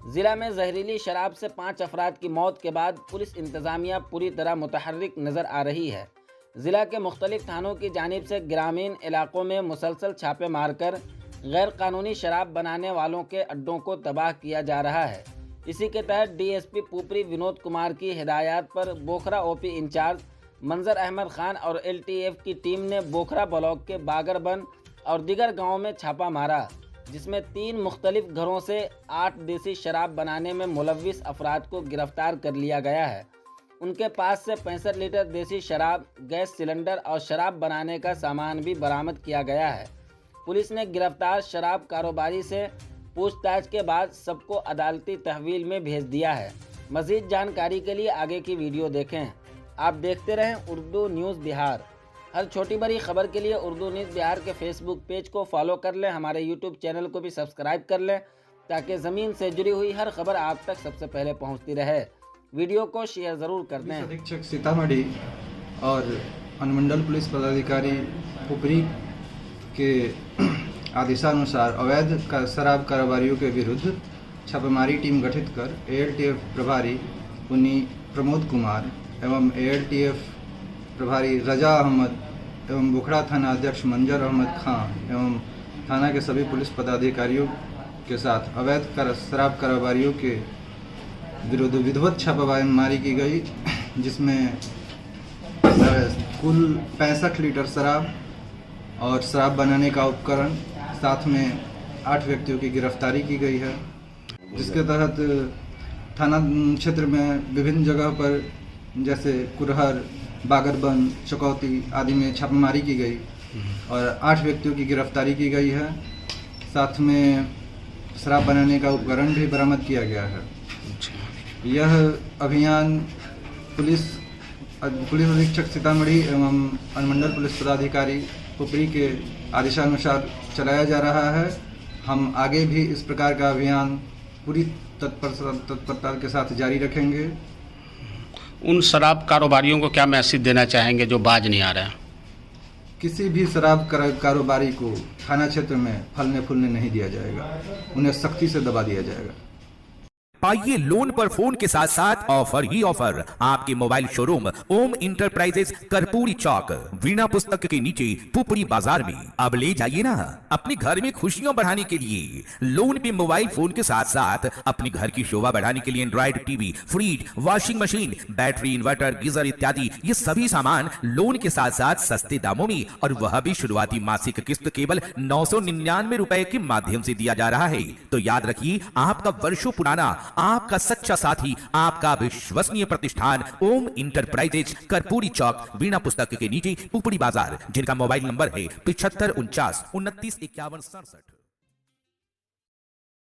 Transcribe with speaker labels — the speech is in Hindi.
Speaker 1: जिला में जहरीली शराब से 5 अफराद की मौत के बाद पुलिस इंतजामिया पूरी तरह मुतहर्रिक नज़र आ रही है। जिला के मुख्तलिफ थानों की जानिब से ग्रामीण इलाकों में मुसलसल छापे मारकर गैर कानूनी शराब बनाने वालों के अड्डों को तबाह किया जा रहा है। इसी के तहत डीएसपी पुपरी विनोद कुमार की हिदायत पर बोखरा ओपी इंचार्ज मंजर अहमद खान और एलटीएफ की टीम ने बोखरा ब्लॉक के बागरबन और दीगर गाँवों में छापा मारा, जिसमें 3 मुख्तलिफ घरों से 8 देसी शराब बनाने में मुलव्विस अफराद को गिरफ्तार कर लिया गया है। उनके पास से 65 लीटर देसी शराब, गैस सिलेंडर और शराब बनाने का सामान भी बरामद किया गया है। पुलिस ने गिरफ्तार शराब कारोबारी से पूछताछ के बाद सबको अदालती तहवील में भेज दिया है। मज़ीद जानकारी के लिए आगे की वीडियो देखें। आप देखते रहें उर्दू न्यूज़ बिहार। हर छोटी बड़ी खबर के लिए उर्दू न्यूज़ बिहार के फेसबुक पेज को फॉलो कर लें, हमारे यूट्यूब चैनल को भी सब्सक्राइब कर लें ताकि ज़मीन से जुड़ी हुई हर खबर आप तक सबसे पहले पहुंचती रहे। वीडियो को शेयर ज़रूर कर दें।
Speaker 2: अधीक्षक सीतामढ़ी और अनुमंडल पुलिस पदाधिकारी पुपरी के आदेशानुसार अवैध शराब कारोबारियों के विरुद्ध छापेमारी टीम गठित कर एएलटीएफ प्रभारी प्रमोद कुमार एवं एएलटीएफ प्रभारी रजा अहमद एवं बोखरा थाना अध्यक्ष मंजर अहमद खान एवं थाना के सभी पुलिस पदाधिकारियों के साथ अवैध शराब कारोबारियों के विरुद्ध विधिवत छापेमारी की गई, जिसमें कुल 65 लीटर शराब और शराब बनाने का उपकरण, साथ में 8 व्यक्तियों की गिरफ्तारी की गई है। जिसके तहत थाना क्षेत्र में विभिन्न जगह पर जैसे कुरहर, बागरबन, चकौती आदि में छापेमारी की गई और 8 व्यक्तियों की गिरफ्तारी की गई है। साथ में शराब बनाने का उपकरण भी बरामद किया गया है। यह अभियान पुलिस अधीक्षक सीतामढ़ी एवं अनुमंडल पुलिस पदाधिकारी पुपरी के आदेशानुसार चलाया जा रहा है। हम आगे भी इस प्रकार का अभियान पूरी तत्परता के साथ जारी रखेंगे।
Speaker 3: उन शराब कारोबारियों को क्या मैसेज देना चाहेंगे जो बाज नहीं आ रहे हैं?
Speaker 2: किसी भी शराब कारोबारी को थाना क्षेत्र में फलने फूलने नहीं दिया जाएगा, उन्हें सख्ती से दबा दिया जाएगा।
Speaker 4: पाइए लोन पर फोन के साथ साथ ऑफर ही ऑफर। आपके मोबाइल शोरूम ओम इंटरप्राइजेज कर्पूरी चौक वीणा पुस्तक के नीचे पुपरी बाजार में। अब ले जाइए ना अपने घर में खुशियां बढ़ाने के लिए। लोन पे मोबाइल फोन के साथ साथ अपने घर की शोभा बढ़ाने के लिए Android TV, fridge, washing machine, battery, inverter, geyser इत्यादि ये सभी सामान लोन के साथ साथ सस्ते दामों में, और वह भी शुरुआती मासिक किस्त केवल 999 रुपए के माध्यम से दिया जा रहा है। तो याद रखिए, आपका वर्षों पुराना, आपका सच्चा साथी, आपका विश्वसनीय प्रतिष्ठान ओम इंटरप्राइजेज कर्पूरी चौक वीणा पुस्तक के नीचे पुपरी बाजार, जिनका मोबाइल नंबर है 75 49 29 51 67।